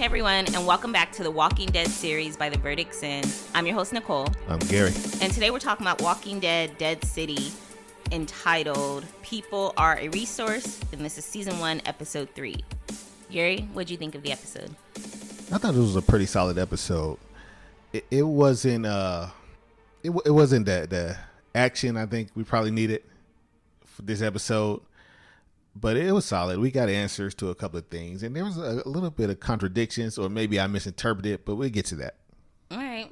Hey everyone, and welcome back to the Walking Dead series by The Verdict Sin. I'm your host, Nicole. I'm Gary. And today we're talking about Walking Dead Dead City, entitled People Are a Resource, and this is Season 1, Episode 3. Gary, what'd you think of the episode? I thought it was a pretty solid episode. It wasn't the action I think we probably needed for this episode, but it was solid. We got answers to a couple of things, and there was a little bit of contradictions, or maybe I misinterpreted, but we'll get to that. All right.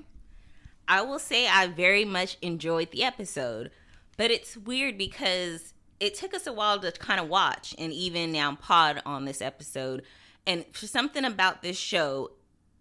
I will say I very much enjoyed the episode, but it's weird because it took us a while to kind of watch and even now pod on this episode. And for something about this show,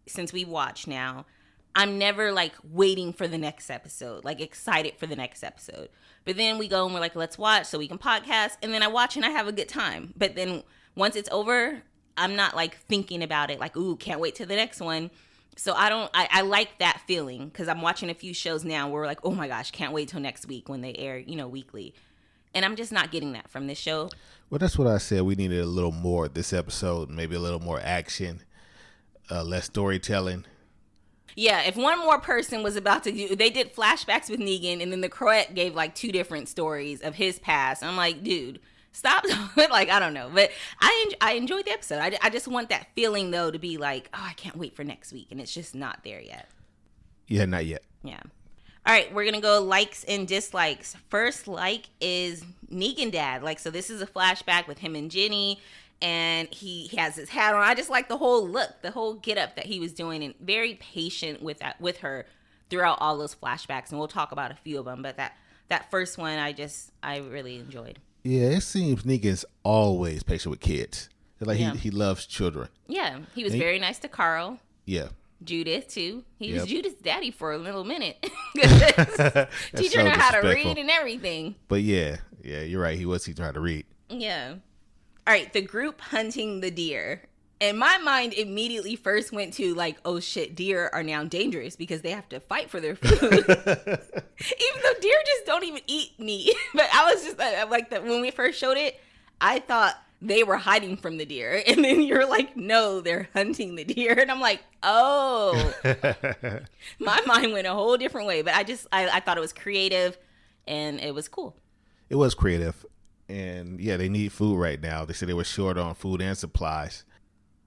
since we watch now, I'm never like waiting for the next episode, like excited for the next episode. But then we go and we're like, let's watch so we can podcast. And then I watch and I have a good time. But then once it's over, I'm not like thinking about it like, ooh, can't wait to the next one. So I like that feeling because I'm watching a few shows now where we're like, oh my gosh, can't wait till next week when they air, weekly. And I'm just not getting that from this show. Well, that's what I said. We needed a little more this episode, maybe a little more action, less storytelling. Yeah, if one more person was about to do, they did flashbacks with Negan, and then the Croat gave like two different stories of his past. I'm like, dude, stop. Like, I don't know. But I enjoyed the episode. I just want that feeling, though, to be like, oh, I can't wait for next week. And it's just not there yet. Yeah, not yet. Yeah. All right, we're going to go likes and dislikes. First like is Negan dad. Like, so this is a flashback with him and Ginny. And he has his hat on. I just like the whole look, the whole get up that he was doing, and very patient with her throughout all those flashbacks. And we'll talk about a few of them. But that first one, I really enjoyed. Yeah, it seems Negan's always patient with kids. Like he loves children. Yeah, he was very nice to Carl. Yeah. Judith too. He was Judith's daddy for a little minute. Teaching her how to read and everything. But yeah, you're right. He was teaching her how to read. Yeah. All right, the group hunting the deer. And my mind immediately first went to like, oh shit, deer are now dangerous because they have to fight for their food. Even though deer just don't even eat meat. But I was just like that when we first showed it, I thought they were hiding from the deer. And then you're like, no, they're hunting the deer. And I'm like, oh. My mind went a whole different way. But I thought it was creative and it was cool. It was creative. And yeah, they need food right now. They said they were short on food and supplies.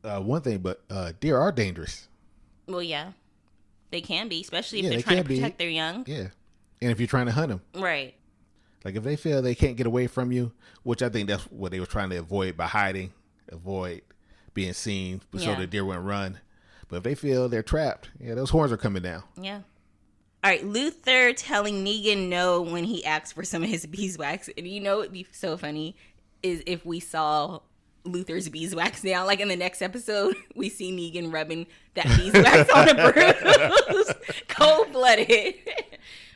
One thing, but deer are dangerous. Well, yeah, they can be, especially if they're trying to protect their young. Yeah, and if you're trying to hunt them, right? Like if they feel they can't get away from you, which I think that's what they were trying to avoid by hiding, avoid being seen, so the deer wouldn't run. But if they feel they're trapped, those horns are coming down. Yeah. All right, Luther telling Negan no when he asks for some of his beeswax. And it'd be so funny is if we saw Luther's beeswax now. Like in the next episode, we see Negan rubbing that beeswax on a bruise. Cold-blooded.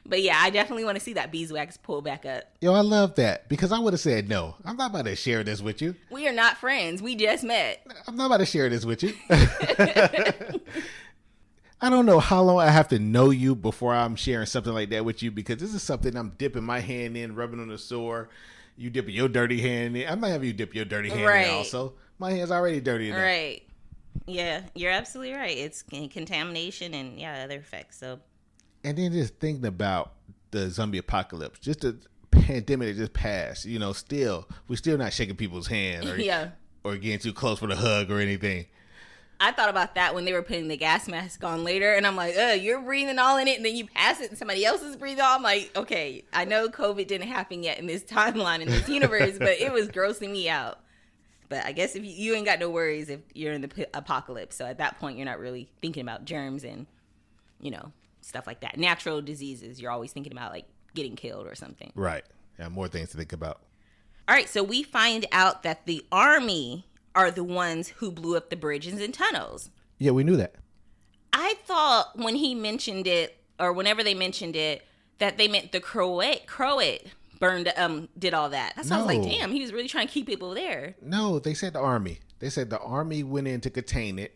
But yeah, I definitely want to see that beeswax pull back up. Yo, I love that because I would have said no. I'm not about to share this with you. We are not friends. We just met. I'm not about to share this with you. I don't know how long I have to know you before I'm sharing something like that with you because this is something I'm dipping my hand in, rubbing on the sore. You dipping your dirty hand in. I'm not having you dip your dirty hand in also. My hand's already dirty enough. Right. Yeah, you're absolutely right. It's contamination and other effects. So. And then just thinking about the zombie apocalypse, just the pandemic that just passed, we're still not shaking people's hand or getting too close for the hug or anything. I thought about that when they were putting the gas mask on later, and I'm like, you're breathing all in it, and then you pass it, and somebody else is breathing all. I'm like, okay, I know COVID didn't happen yet in this timeline, in this universe, but it was grossing me out. But I guess if you ain't got no worries if you're in the apocalypse, so at that point, you're not really thinking about germs and, stuff like that. Natural diseases, you're always thinking about, like, getting killed or something. Right. Yeah, more things to think about. All right, so we find out that the army are the ones who blew up the bridges and tunnels. Yeah, we knew that. I thought when he mentioned it, or whenever they mentioned it, that they meant the Croat burned, did all that. That's why I was like, damn, he was really trying to keep people there. No, they said the army. They said the army went in to contain it,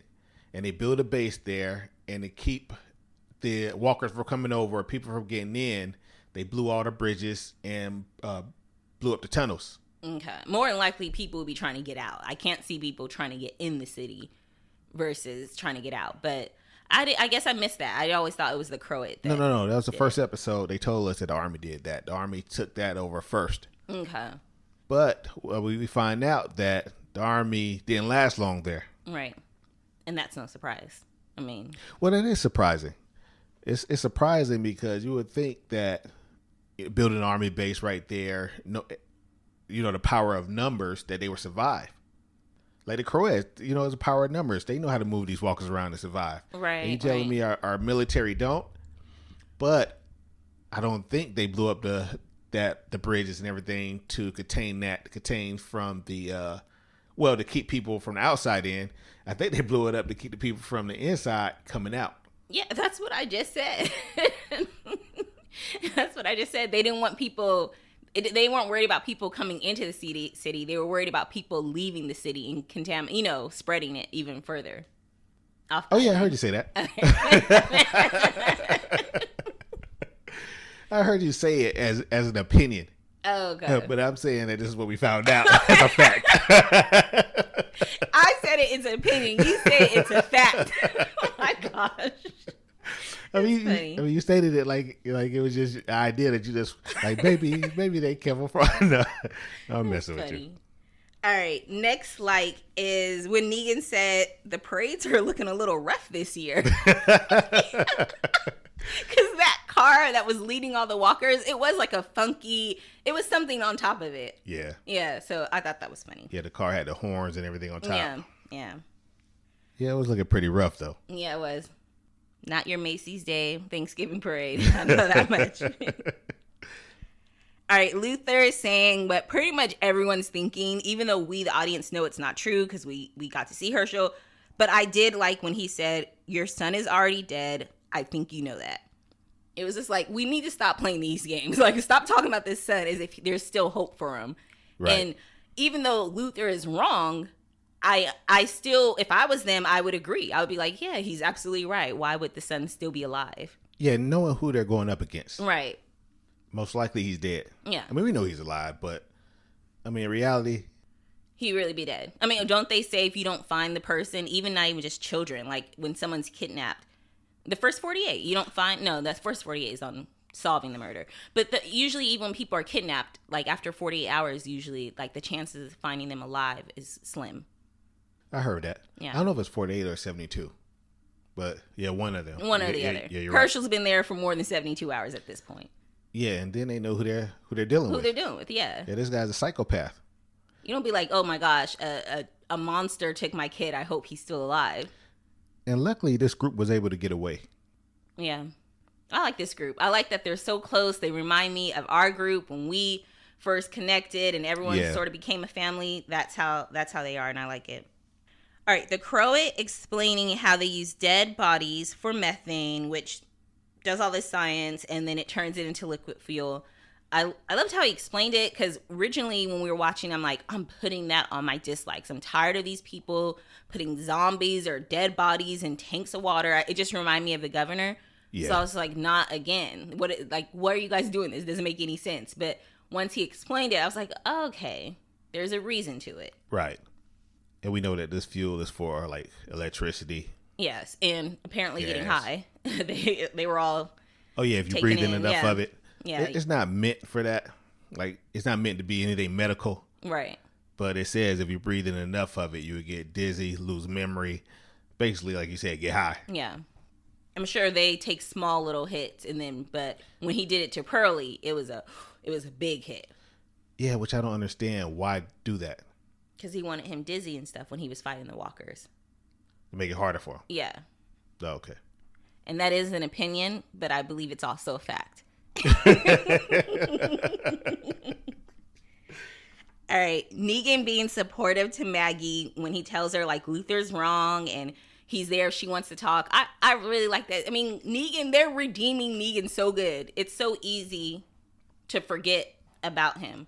and they built a base there, and to keep the walkers from coming over, people from getting in, they blew all the bridges and blew up the tunnels. Okay. More than likely, people will be trying to get out. I can't see people trying to get in the city versus trying to get out. But I guess I missed that. I always thought it was the Croat. No. That was the first episode. They told us that the Army did that. The Army took that over first. Okay. But we find out that the Army didn't last long there. Right. And that's no surprise. I mean. Well, it is surprising. It's surprising because you would think that building an Army base right there, the power of numbers, that they would survive. Like the Croats, it's the power of numbers. They know how to move these walkers around to survive. Right. And you telling me our military don't? But I don't think they blew up the bridges and everything to contain from the to keep people from the outside in. I think they blew it up to keep the people from the inside coming out. Yeah, that's what I just said. That's what I just said. They didn't want people. They weren't worried about people coming into the city. They were worried about people leaving the city and spreading it even further. I heard you say that. I heard you say it as an opinion. Oh, okay. But I'm saying that this is what we found out as a fact. I said it's an opinion. You said it's a fact. Oh my gosh. I mean, you stated it like it was just an idea that you just like maybe they kept from. No, I'm messing with you. All right, next is when Negan said the parades are looking a little rough this year. Because that car that was leading all the walkers, it was like it was something on top of it. Yeah. Yeah, so I thought that was funny. Yeah, the car had the horns and everything on top. Yeah. Yeah, it was looking pretty rough, though. Yeah, it was. Not your Macy's Day Thanksgiving parade. I know that much. All right, Luther is saying what pretty much everyone's thinking, even though we, the audience, know it's not true because we got to see Herschel. But I did like when he said, your son is already dead. I think you know that. It was just like, we need to stop playing these games. Like, stop talking about this son as if there's still hope for him. Right. And even though Luther is wrong, I still, if I was them, I would agree. I would be like, yeah, he's absolutely right. Why would the son still be alive? Yeah, knowing who they're going up against. Right. Most likely he's dead. Yeah. I mean, we know he's alive, but, I mean, in reality, he'd really be dead. I mean, don't they say if you don't find the person, even not even just children, like when someone's kidnapped, the first 48, you don't find, no, that's first 48 is on solving the murder. But usually even when people are kidnapped, like after 48 hours, usually like the chances of finding them alive is slim. I heard that. Yeah. I don't know if it's 48 or 72, but yeah, one of them. One or the other. Yeah, you're Herschel's right. Been there for more than 72 hours at this point. Yeah, and then they know who they're dealing with. Who they're dealing with, yeah. Yeah, this guy's a psychopath. You don't be like, oh my gosh, a monster took my kid. I hope he's still alive. And luckily, this group was able to get away. Yeah. I like this group. I like that they're so close. They remind me of our group when we first connected and everyone sort of became a family. That's how they are, and I like it. All right, the Croat explaining how they use dead bodies for methane, which does all this science, and then it turns it into liquid fuel. I loved how he explained it, because originally when we were watching, I'm like, I'm putting that on my dislikes. I'm tired of these people putting zombies or dead bodies in tanks of water. It just reminded me of the governor. Yeah. So I was like, not again. What are you guys doing? This doesn't make any sense. But once he explained it, I was like, oh, okay, there's a reason to it. Right. And we know that this fuel is for like electricity. Yes, and apparently getting high. they were all. Oh yeah, if you breathe in enough of it. Yeah, it's not meant for that. Like, it's not meant to be anything medical. Right. But it says if you breathe in enough of it, you would get dizzy, lose memory, basically, like you said, get high. Yeah, I'm sure they take small little hits, but when he did it to Pearlie, it was a big hit. Yeah, which I don't understand. Why do that? Because he wanted him dizzy and stuff when he was fighting the walkers. To make it harder for him? Yeah. Oh, okay. And that is an opinion, but I believe it's also a fact. All right. Negan being supportive to Maggie when he tells her, like, Luther's wrong and he's there if she wants to talk. I really like that. I mean, Negan, they're redeeming Negan so good. It's so easy to forget about him.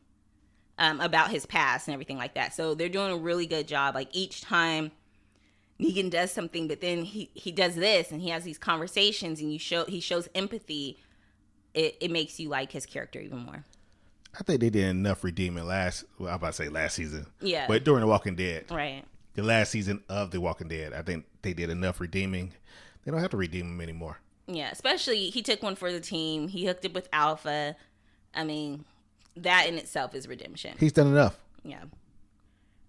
About his past and everything like that. So they're doing a really good job. Like, each time Negan does something, but then he does this and he has these conversations and he shows empathy, it makes you like his character even more. I think they did enough redeeming last season. Yeah. But during The Walking Dead. Right. the last season of The Walking Dead. I think they did enough redeeming. They don't have to redeem him anymore. Yeah, especially he took one for the team. He hooked up with Alpha. I mean, that in itself is redemption. He's done enough. Yeah.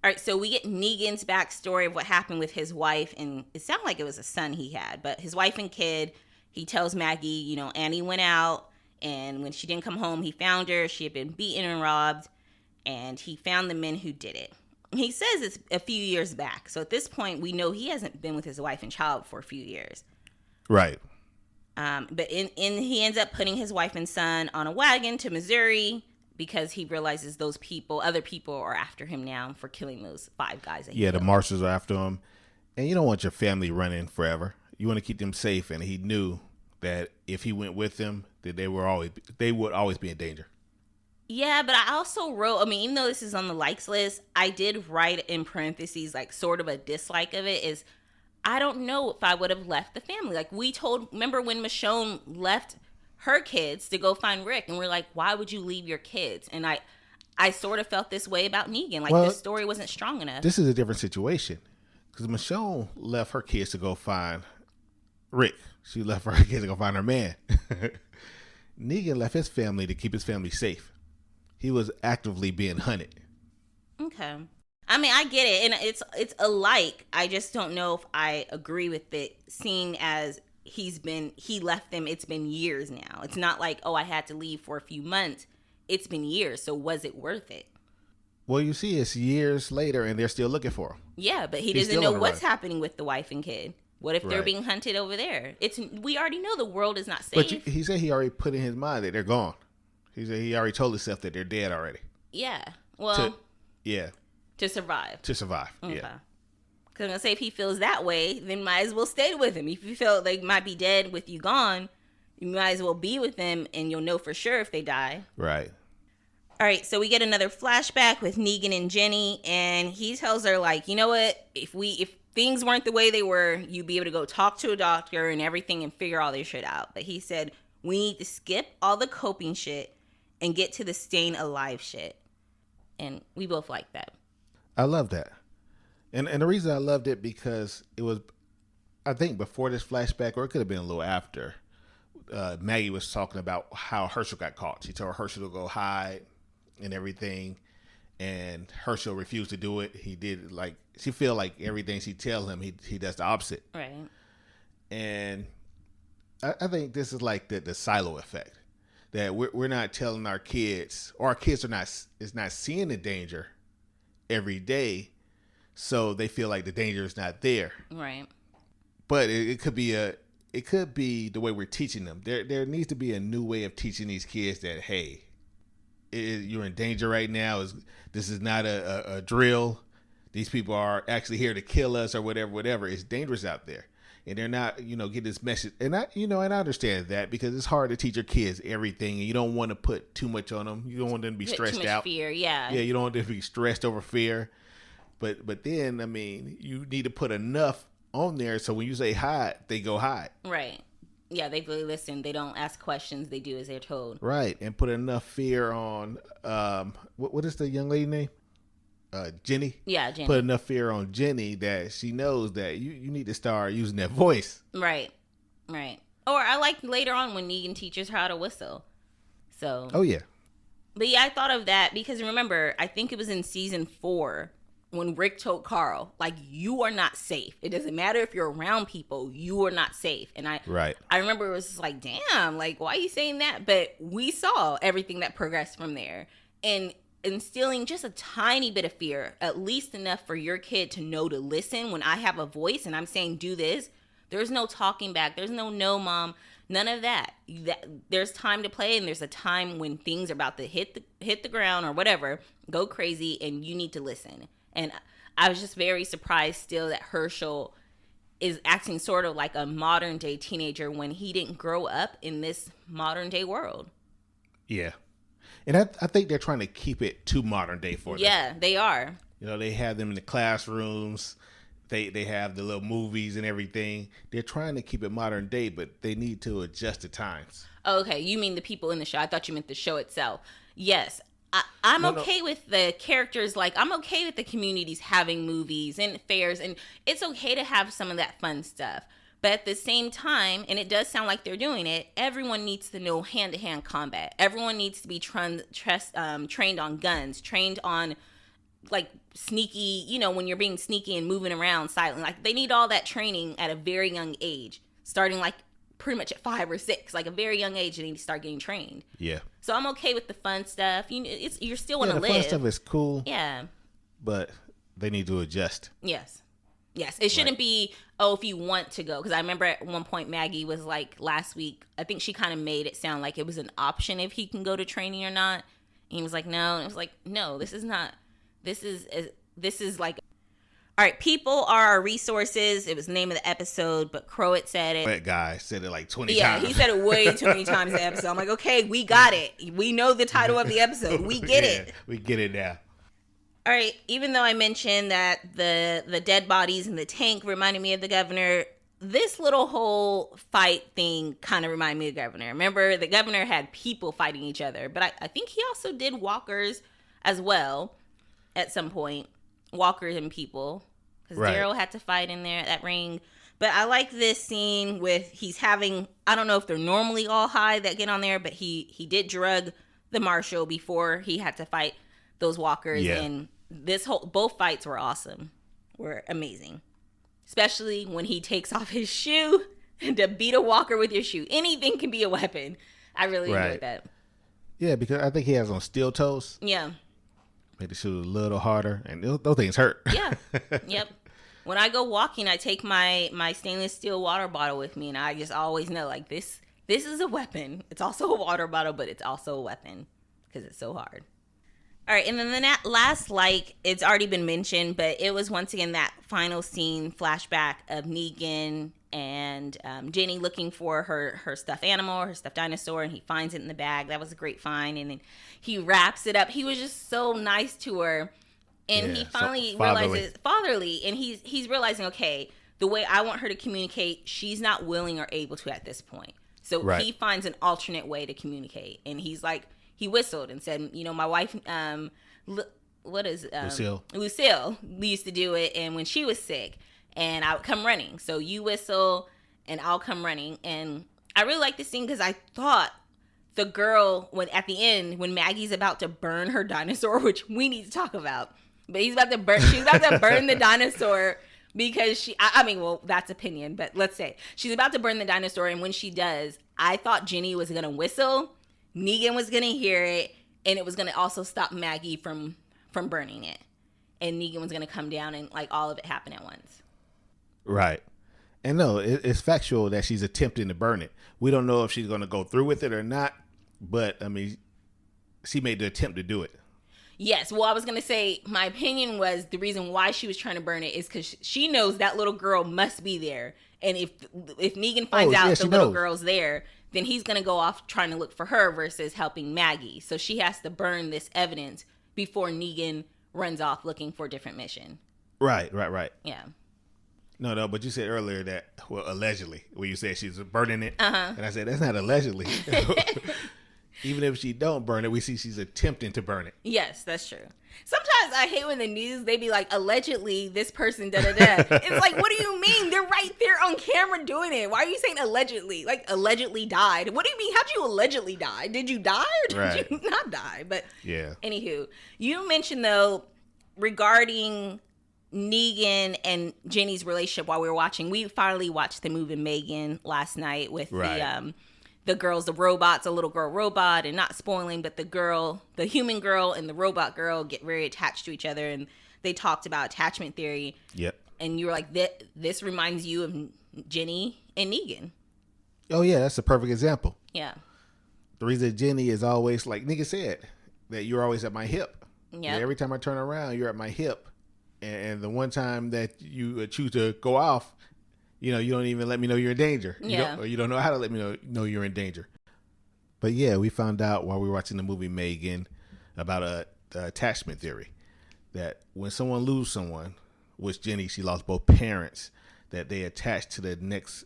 All right, so we get Negan's backstory of what happened with his wife, and it sounded like it was a son he had, but his wife and kid. He tells Maggie, Annie went out, and when she didn't come home, he found her. She had been beaten and robbed, and he found the men who did it. He says it's a few years back, so at this point, we know he hasn't been with his wife and child for a few years. Right. But he ends up putting his wife and son on a wagon to Missouri because he realizes other people are after him now for killing those 5 guys. Yeah, the marshals are after him. And you don't want your family running forever. You want to keep them safe. And he knew that if he went with them, that they would always be in danger. Yeah, but I also wrote, even though this is on the likes list, I did write in parentheses, like sort of a dislike of it is, I don't know if I would have left the family. Like remember when Michonne left her kids to go find Rick, and we're like, why would you leave your kids? And I sort of felt this way about Negan. Like, the story wasn't strong enough. This is a different situation because Michonne left her kids to go find Rick. She left her kids to go find her man. Negan left his family to keep his family safe. He was actively being hunted. Okay. I get it, and it's alike. I just don't know if I agree with it, seeing as he left them. It's been years now. It's not like, I had to leave for a few months. It's been years. So was it worth it? Well, you see, it's years later, and they're still looking for him. Yeah, but he doesn't know what's happening with the wife and kid. What if they're being hunted over there? We already know the world is not safe. But he said he already put in his mind that they're gone. He said he already told himself that they're dead already. Yeah. Well. Yeah. To survive. Okay. Yeah. Because I'm going to say, if he feels that way, then might as well stay with him. If you feel they might be dead with you gone, you might as well be with them, and you'll know for sure if they die. Right. All right, so we get another flashback with Negan and Ginny, and he tells her, like, you know what? If things weren't the way they were, you'd be able to go talk to a doctor and everything and figure all this shit out. But he said, we need to skip all the coping shit and get to the staying alive shit. And we both like that. I love that. And the reason I loved it because it was, I think before this flashback, or it could have been a little after, Maggie was talking about how Herschel got caught. She told Herschel to go hide and everything, and Herschel refused to do it. He did, like, she feel like everything she tell him, he does the opposite. Right. And I think this is like the silo effect, that we're not telling our kids, or our kids is not seeing the danger every day, so they feel like the danger is not there. Right. But it could be the way we're teaching them. There needs to be a new way of teaching these kids that, hey, you're in danger right now. This is not a drill. These people are actually here to kill us or whatever. It's dangerous out there. And they're not, get this message. And I understand that because it's hard to teach your kids everything, and you don't want to put too much on them. You don't want them to be stressed too much out. Fear, yeah. Yeah, you don't want them to be stressed over fear. But then, you need to put enough on there so when you say hide, they go hide. Right. Yeah, they really listen. They don't ask questions. They do as they're told. Right, and put enough fear on, what is the young lady name? Ginny. Yeah, Ginny. Put enough fear on Ginny that she knows that you need to start using that voice. Right. Or I like later on when Negan teaches her how to whistle. So. Oh yeah. But yeah, I thought of that because remember, I think it was in season 4 when Rick told Carl, like, you are not safe. It doesn't matter if you're around people, you are not safe. And I remember it was just like, damn, like, why are you saying that? But we saw everything that progressed from there. And instilling just a tiny bit of fear, at least enough for your kid to know to listen when I have a voice and I'm saying do this. There's no talking back. There's no mom. None of that. There's time to play, and there's a time when things are about to hit the ground or whatever, go crazy, and you need to listen. And I was just very surprised still that Herschel is acting sort of like a modern day teenager when he didn't grow up in this modern day world. Yeah. And I think they're trying to keep it too modern day for them. Yeah, they are. They have them in the classrooms. They have the little movies and everything. They're trying to keep it modern day, but they need to adjust the times. Okay, you mean the people in the show. I thought you meant the show itself. Yes, I'm No, no. okay with the characters. Like, I'm okay with the communities having movies and fairs, and it's okay to have some of that fun stuff. But at the same time, and it does sound like they're doing it, everyone needs to know hand-to-hand combat. Everyone needs to be trained on guns, trained on, like, sneaky, when you're being sneaky and moving around silently. Like, they need all that training at a very young age, starting, like, pretty much at 5 or 6, like a very young age, they need to start getting trained. Yeah. So I'm okay with the fun stuff. You're still want to live. The fun stuff is cool. Yeah. But they need to adjust. Yes. It shouldn't be, if you want to go. Because I remember at one point Maggie was like, last week, I think she kind of made it sound like it was an option if he can go to training or not. And he was like, no. And it was like, no, this is not. This is like, all right, people are our resources. It was the name of the episode, but Crowett said it. That guy said it like 20 times. Yeah, he said it way too many times in the episode. I'm like, okay, we got it. We know the title of the episode. We get it. We get it now. All right, even though I mentioned that the dead bodies in the tank reminded me of the governor, this little whole fight thing kind of reminded me of the governor. Remember, the governor had people fighting each other, but I think he also did walkers as well at some point. Walkers and people, because Daryl had to fight in there, that ring. But I like this scene with he's having, I don't know if they're normally all high that get on there, but he did drug the marshal before he had to fight those walkers. Yeah. And both fights were awesome, were amazing, especially when he takes off his shoe and to beat a walker with your shoe. Anything can be a weapon. I really enjoyed that. Yeah, because I think he has on steel toes. Yeah. Made the shoe a little harder, and those things hurt. Yeah. Yep. When I go walking, I take my stainless steel water bottle with me, and I just always know, like, this is a weapon. It's also a water bottle, but it's also a weapon because it's so hard. All right, and then the last, like, it's already been mentioned, but it was once again that final scene flashback of Negan and Ginny looking for her stuffed animal, her stuffed dinosaur, and he finds it in the bag. That was a great find, and then he wraps it up. He was just so nice to her, and he finally realizes fatherly, and he's realizing, okay, the way I want her to communicate, she's not willing or able to at this point. So he finds an alternate way to communicate, and he's like, he whistled and said, my wife, Lucille used to do it, and when she was sick, and I would come running. So you whistle, and I'll come running. And I really like this scene because I thought the girl, at the end, when Maggie's about to burn her dinosaur, which we need to talk about, but she's about to burn the dinosaur because that's opinion, but let's say she's about to burn the dinosaur, and when she does, I thought Ginny was going to whistle, Negan was going to hear it, and it was going to also stop Maggie from burning it. And Negan was going to come down and, like, all of it happen at once. Right. And no, it's factual that she's attempting to burn it. We don't know if she's going to go through with it or not, but, I mean, she made the attempt to do it. Yes. Well, I was going to say, my opinion was the reason why she was trying to burn it is because she knows that little girl must be there. And if Negan finds out the little girl's there, then he's going to go off trying to look for her versus helping Maggie. So she has to burn this evidence before Negan runs off looking for a different mission. Right. Yeah. No, but you said earlier that, allegedly, when you said she's burning it. And I said, that's not allegedly. Even if she don't burn it, we see she's attempting to burn it. Yes, that's true. Sometimes I hate when the news, they be like, allegedly, this person, da-da-da. It's like, what do you mean? They're right there on camera doing it. Why are you saying allegedly? Like, allegedly died. What do you mean? How'd you allegedly die? Did you die or did you not die? But yeah. Anywho, you mentioned, though, regarding Negan and Ginny's relationship while we were watching. We finally watched the movie Megan last night with the girls, the robots, a little girl robot, and not spoiling, but the human girl and the robot girl get very attached to each other, and they talked about attachment theory. Yep. And you were like, this reminds you of Ginny and Negan. Oh, yeah, that's a perfect example. Yeah. The reason Ginny is always, like Negan said, that you're always at my hip. Yeah. Every time I turn around, you're at my hip. And the one time that you choose to go off, you don't even let me know you're in danger. Yeah. You don't know how to let me know you're in danger. But yeah, we found out while we were watching the movie Megan about the attachment theory. That when someone loses someone, which Ginny, she lost both parents, that they attach to the next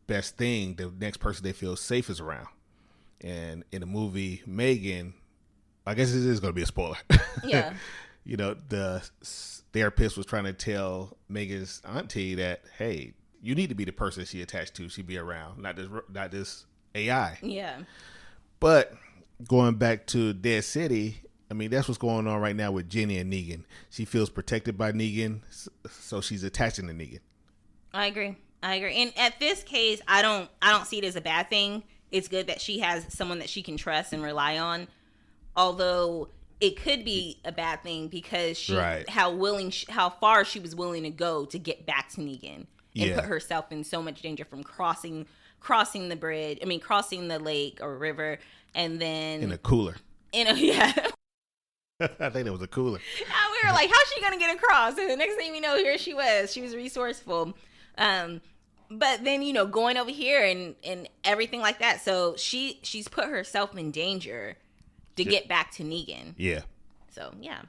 best thing, the next person they feel safe is around. And in the movie Megan, I guess this is going to be a spoiler. Yeah. The therapist was trying to tell Megan's auntie that, hey, you need to be the person she attached to. She be around, not this AI. Yeah. But going back to Dead City, I mean, that's what's going on right now with Ginny and Negan. She feels protected by Negan, so she's attaching to Negan. I agree. And at this case, I don't see it as a bad thing. It's good that she has someone that she can trust and rely on. Although it could be a bad thing because how far she was willing to go to get back to Negan and put herself in so much danger from crossing the bridge. I mean, crossing the lake or river, and then in a cooler. Yeah. I think it was a cooler. We were like, how's she gonna get across? And the next thing we know, here she was. She was resourceful. But then, going over here and everything like that. So she's put herself in danger to get back to Negan. Yeah. So yeah,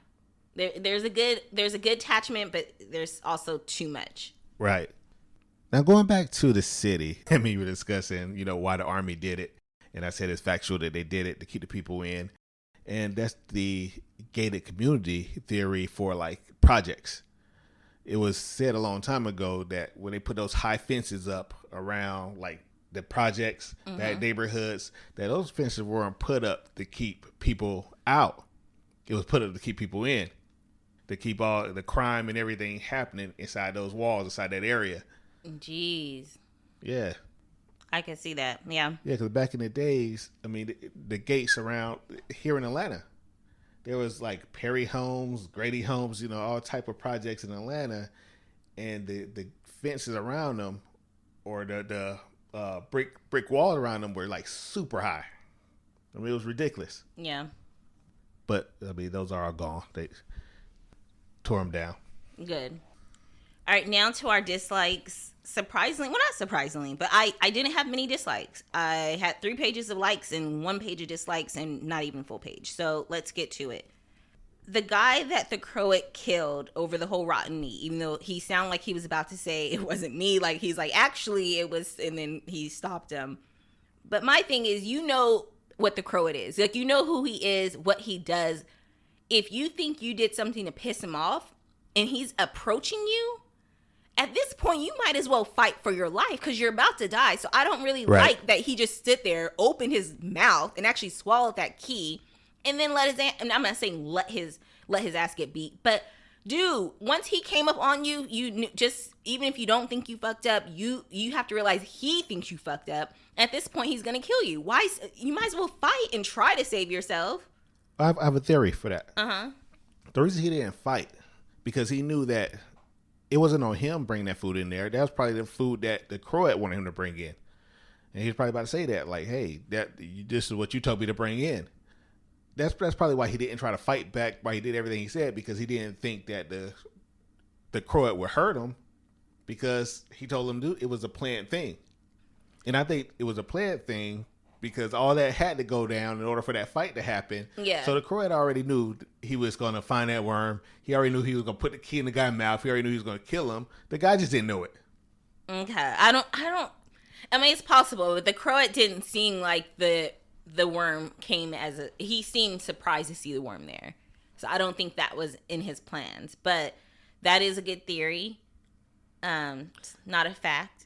there's a good attachment, but there's also too much. Right. Now going back to the city, I mean, we were discussing, why the army did it, and I said it's factual that they did it to keep the people in, and that's the gated community theory for like projects. It was said a long time ago that when they put those high fences up around like the projects, that neighborhoods, that those fences weren't put up to keep people out. It was put up to keep people in, to keep all the crime and everything happening inside those walls, inside that area. Jeez. Yeah. I can see that. Yeah. Yeah, because back in the days, I mean, the gates around here in Atlanta, there was like Perry Homes, Grady Homes, all type of projects in Atlanta, and the fences around them, or the brick wall around them, were like super high. I mean, it was ridiculous. Yeah. But I mean, those are all gone. They tore them down. Good. All right, now to our dislikes. Surprisingly, well, not surprisingly, but I didn't have many dislikes. I had 3 pages of likes and 1 page of dislikes, and not even full page. So let's get to it. The guy that the Croat killed over the whole rotten meat, even though he sounded like he was about to say it wasn't me, like he's like, actually it was, and then he stopped him. But my thing is, what the Croat is. Like, who he is, what he does. If you think you did something to piss him off and he's approaching you, at this point, you might as well fight for your life because you're about to die. So I don't really like that he just stood there, opened his mouth, and actually swallowed that key, and then and I'm not saying let his ass get beat, but dude, once he came up on you, just, even if you don't think you fucked up, you have to realize he thinks you fucked up. At this point, he's gonna kill you. You might as well fight and try to save yourself. I have a theory for that. Uh-huh. The reason he didn't fight, because he knew that it wasn't on him bringing that food in there. That was probably the food that the Croat wanted him to bring in. And he was probably about to say that, like, hey, this is what you told me to bring in. That's probably why he didn't try to fight back, why he did everything he said, because he didn't think that the Croat would hurt him, because he told him it was a planned thing. And I think it was a planned thing because all that had to go down in order for that fight to happen. Yeah. So the Croat already knew he was going to find that worm. He already knew he was going to put the key in the guy's mouth. He already knew he was going to kill him. The guy just didn't know it. Okay. I mean, it's possible, but the Croat didn't seem like the worm came he seemed surprised to see the worm there. So I don't think that was in his plans, but that is a good theory. It's not a fact.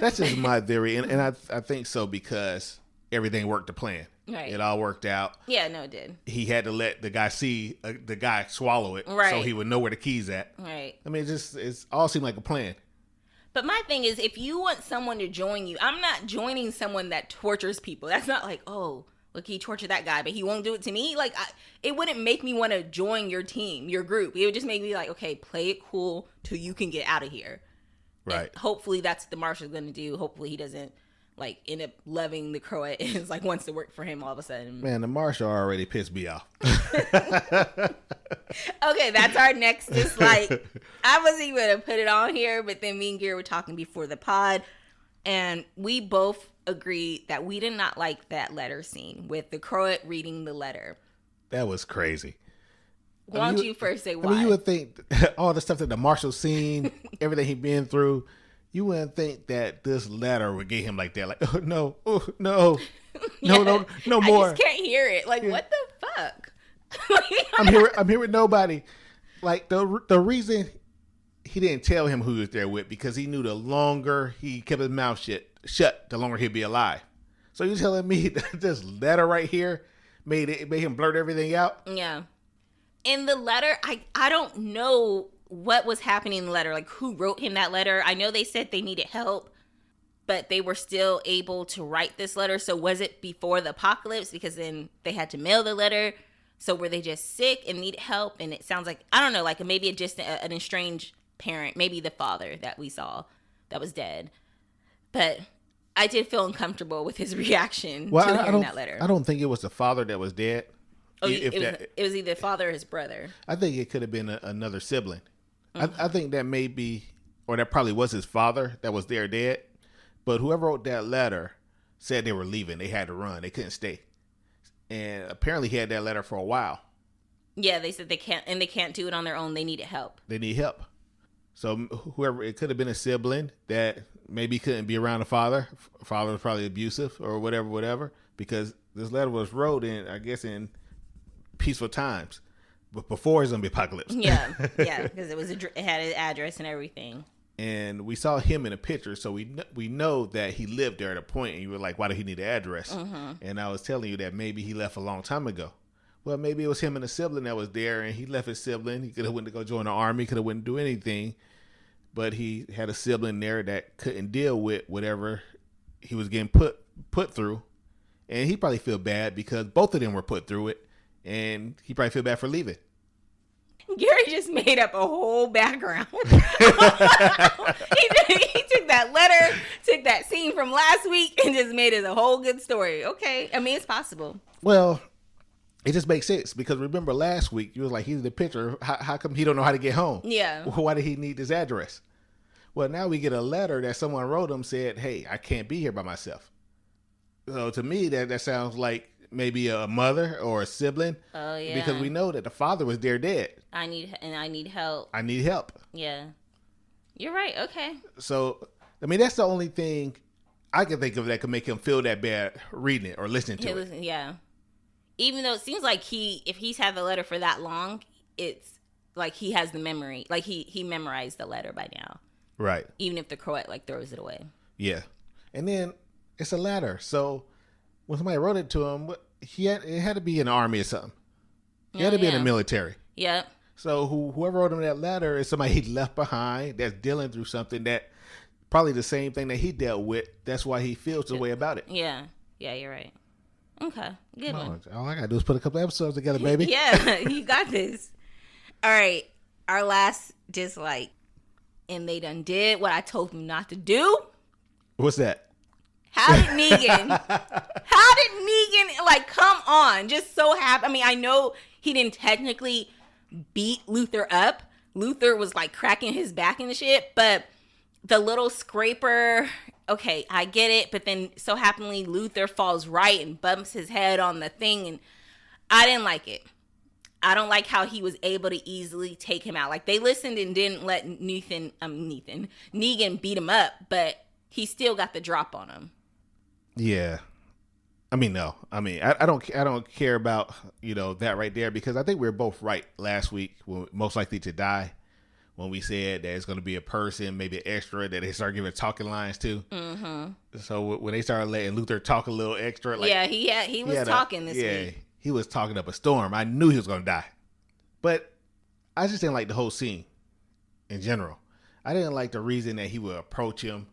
That's just my theory, and I think so because everything worked to plan. Right. It all worked out. Yeah, no, it did. He had to let the guy see the guy swallow it, right, so he would know where the key's at. Right. I mean, it's all seemed like a plan. But my thing is, if you want someone to join you, I'm not joining someone that tortures people. That's not like, oh, look, he tortured that guy, but he won't do it to me. Like, it wouldn't make me want to join your team, your group. It would just make me like, okay, play it cool till you can get out of here. Right. And hopefully that's what the marshal's going to do. Hopefully he doesn't like end up loving the Croat and is like wants to work for him all of a sudden. Man, the marshal already pissed me off. Okay, that's our next dislike. I wasn't even going to put it on here, but then me and Gear were talking before the pod, and we both agreed that we did not like that letter scene with the Croat reading the letter. That was crazy. Why don't you first say why? I mean, you would think all the stuff that the marshal's seen, everything he'd been through, You wouldn't think that this letter would get him like that. Like, oh, no, no more. I just can't hear it. Like, what the fuck? I'm here with nobody. Like the reason he didn't tell him who he was there with, because he knew the longer he kept his mouth shut, the longer he'd be alive. So you telling me that this letter right here made him blurt everything out? Yeah. In the letter, I don't know what was happening in the letter. Like, who wrote him that letter? I know they said they needed help, but they were still able to write this letter. So was it before the apocalypse? Because then they had to mail the letter. So were they just sick and needed help? And it sounds like, I don't know, like maybe just an estranged parent, maybe the father that we saw that was dead. But I did feel uncomfortable with his reason to hearing that letter. I don't think it was the father that was dead. Oh, it was either father or his brother. I think it could have been another sibling. Mm-hmm. I think that that probably was his father that was there dead. But whoever wrote that letter said they were leaving. They had to run. They couldn't stay. And apparently he had that letter for a while. Yeah, they said they can't do it on their own. They needed help. They need help. So whoever, it could have been a sibling that maybe couldn't be around the father. Father was probably abusive or whatever, because this letter was wrote in peaceful times, but before zombie apocalypse. Yeah, because it had his address and everything. And we saw him in a picture, so we know that he lived there at a point. And you were like, why did he need an address? Mm-hmm. And I was telling you that maybe he left a long time ago. Well, maybe it was him and a sibling that was there, and he left his sibling. He could have went to go join the army, could have went to do anything, but he had a sibling there that couldn't deal with whatever he was getting put through, and he probably feel bad because both of them were put through it, and he probably feel bad for leaving. Gary just made up a whole background. he took that letter, took that scene from last week, and just made it a whole good story. Okay, I mean, it's possible. Well, it just makes sense because remember last week you was like, he's in the picture. How come he don't know how to get home? Yeah. Why did he need this address? Well, now we get a letter that someone wrote him, said, hey, I can't be here by myself. So to me, that sounds like maybe a mother or a sibling. Oh, yeah. Because we know that the father was there dead. I need help. I need help. Yeah. You're right. Okay. So, I mean, that's the only thing I can think of that could make him feel that bad reading it or listening to it. Yeah. Even though it seems like if he's had the letter for that long, it's like he has the memory. Like he memorized the letter by now. Right. Even if the Croat throws it away. Yeah. And then it's a letter. So when somebody wrote it to him, it had to be in the army or something. He had to be in the military. Yep. So whoever wrote him that letter is somebody he left behind that's dealing through something that probably the same thing that he dealt with. That's why he feels the way about it. Yeah. Yeah, you're right. Okay. Good one. All I got to do is put a couple episodes together, baby. Yeah, you got this. All right. Our last dislike. And they done did what I told them not to do. What's that? How did Negan, come on. Just so happy. I mean, I know he didn't technically beat Luther up. Luther was cracking his back and shit, but the little scraper, okay, I get it. But then so happily Luther falls right and bumps his head on the thing. And I didn't like it. I don't like how he was able to easily take him out. They listened and didn't let Negan beat him up, but he still got the drop on him. Yeah. I mean, no. I mean, I don't care about, that right there, because I think we were both right last week, most likely to die, when we said that it's going to be a person, maybe an extra that they start giving talking lines to. Mm-hmm. So when they started letting Luther talk a little extra, he was talking this week. He was talking up a storm. I knew he was going to die. But I just didn't like the whole scene in general. I didn't like the reason that he would approach him.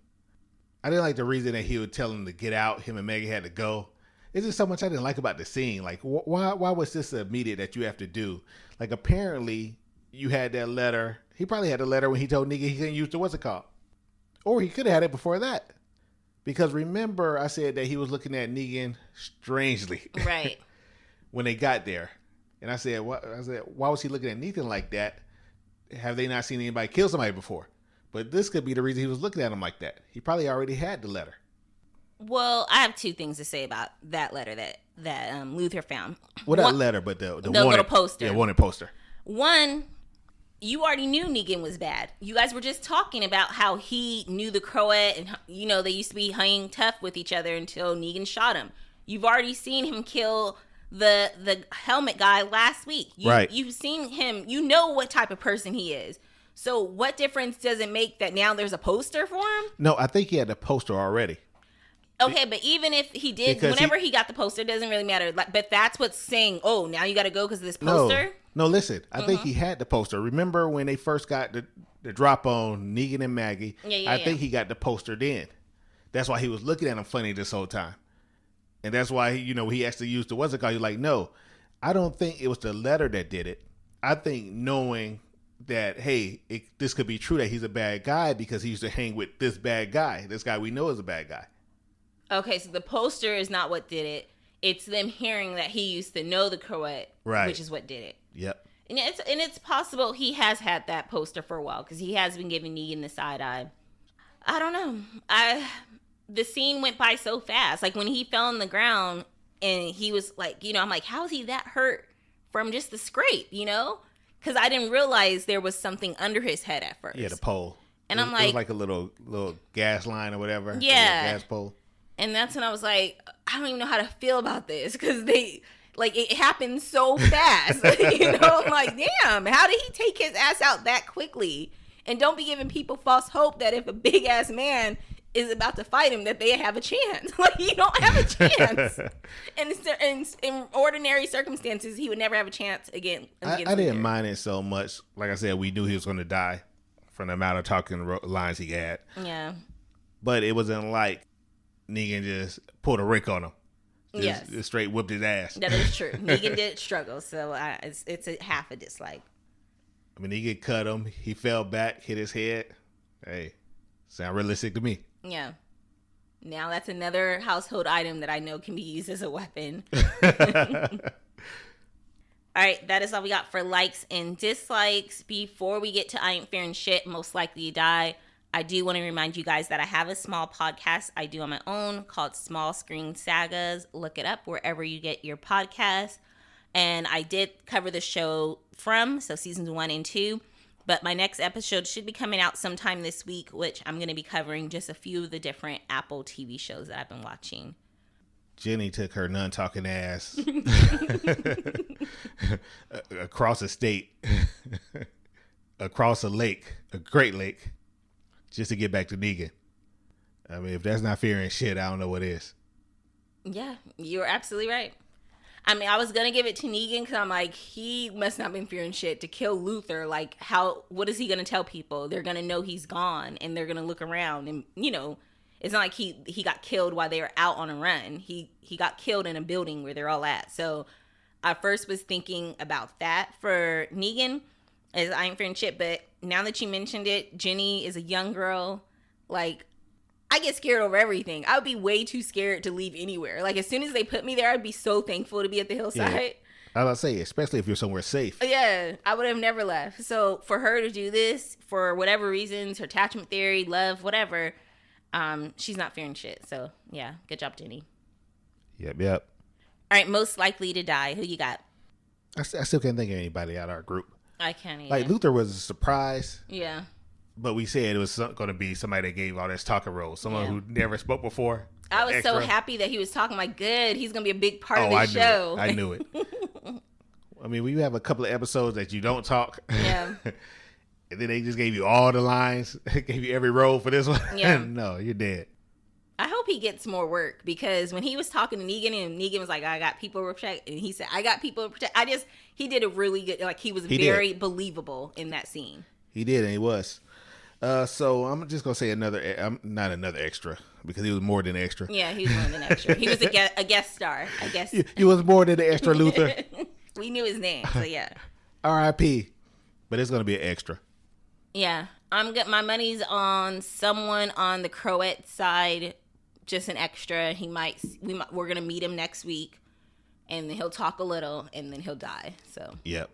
I didn't like the reason that he would tell him to get out. Him and Maggie had to go. It's just so much I didn't like about the scene. Why was this immediate that you have to do? Apparently, you had that letter. He probably had the letter when he told Negan he couldn't use the what's it called. Or he could have had it before that. Because remember, I said that he was looking at Negan strangely. Right. When they got there. And I said, why was he looking at Negan like that? Have they not seen anybody kill somebody before? But this could be the reason he was looking at him like that. He probably already had the letter. Well, I have two things to say about that letter that Luther found. Well, that letter, but the little poster. Yeah, wanted poster. One, you already knew Negan was bad. You guys were just talking about how he knew the Croat and, you know, they used to be hanging tough with each other until Negan shot him. You've already seen him kill the helmet guy last week. Right. You've seen him. You know what type of person he is. So what difference does it make that now there's a poster for him? No, I think he had the poster already. Okay, but even if he did, Because whenever he got the poster, it doesn't really matter. But that's what's saying, oh, now you got to go because of this poster? No, listen. I think he had the poster. Remember when they first got the drop on Negan and Maggie? I think he got the poster then. That's why he was looking at him funny this whole time. And that's why, he actually used the what's it called? He's like, no, I don't think it was the letter that did it. I think knowing that, hey, this could be true that he's a bad guy because he used to hang with this bad guy. This guy we know is a bad guy. Okay, so the poster is not what did it. It's them hearing that he used to know the Croat, right, which is what did it. Yep. And it's possible he has had that poster for a while because he has been giving Negan the side eye. I don't know. The scene went by so fast. Like when he fell on the ground and he was like, I'm like, how is he that hurt from just the scrape, Because I didn't realize there was something under his head at first. Yeah, the pole. And it was like a little gas line or whatever. Yeah. Gas pole. And that's when I was like, I don't even know how to feel about this because it happened so fast. I'm like, damn, how did he take his ass out that quickly? And don't be giving people false hope that if a big ass man is about to fight him, that they have a chance. Like, you don't have a chance. And in ordinary circumstances, he would never have a chance again. I didn't mind it so much. Like I said, we knew he was going to die from the amount of talking lines he had. Yeah. But it wasn't like Negan just pulled a Rick on him. Just straight whipped his ass. That is true. Negan did struggle, so it's a half a dislike. I mean, Negan cut him. He fell back, hit his head. Hey, sound realistic to me. Yeah. Now that's another household item that I know can be used as a weapon. All right, that is all we got for likes and dislikes. Before we get to I Ain't Fearing Shit, Most Likely to Die, I do want to remind you guys that I have a small podcast I do on my own called Small Screen Sagas. Look it up wherever you get your podcasts. And I did cover the show so seasons 1 and 2. But my next episode should be coming out sometime this week, which I'm going to be covering just a few of the different Apple TV shows that I've been watching. Ginny took her non-talking ass across a state, across a lake, a great lake, just to get back to Negan. I mean, if that's not fearing shit, I don't know what is. Yeah, you're absolutely right. I mean, I was going to give it to Negan because I'm like, he must not have been fearing shit to kill Luther. Like, what is he going to tell people? They're going to know he's gone and they're going to look around and, it's not like he got killed while they were out on a run. He got killed in a building where they're all at. So I first was thinking about that for Negan as I Ain't Fearing Shit. But now that you mentioned it, Ginny is a young girl. Like, I get scared over everything. I would be way too scared to leave anywhere. Like, as soon as they put me there, I'd be so thankful to be at the hillside. Yeah. I was about to say, especially if you're somewhere safe. Yeah, I would have never left. So for her to do this, for whatever reasons, her attachment theory, love, whatever, she's not fearing shit. So, yeah, good job, Ginny. Yep. All right, Most Likely to Die. Who you got? I still can't think of anybody out of our group. I can't either. Like, Luther was a surprise. Yeah. But we said it was going to be somebody that gave all this talking roll. Someone who never spoke before. I was so happy that he was talking. Like, good. He's going to be a big part of the show. I knew it. I mean, we have a couple of episodes that you don't talk. Yeah. And then they just gave you all the lines. Gave you every role for this one. Yeah. No, you're dead. I hope he gets more work because when he was talking to Negan and Negan was like, I got people to protect. And he said, I got people to protect. He did a really good, like he was very believable in that scene. He did, and he was. So I'm just going to say not another extra because he was more than extra. Yeah, he was more than extra. He was a guest star, I guess. He was more than the extra, Luther. We knew his name, so yeah. R.I.P. But it's going to be an extra. Yeah. My money's on someone on the Croat side, just an extra. We're going to meet him next week and then he'll talk a little and then he'll die. So, yep.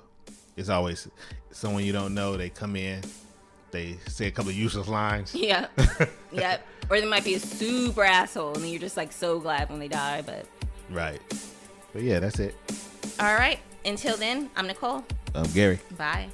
It's always someone you don't know. They come in, they say a couple of useless lines. Yeah. Yep. Or they might be a super asshole and then you're just like so glad when they die, but. Right. But yeah, that's it. All right. Until then, I'm Nicole. I'm Gary. Bye.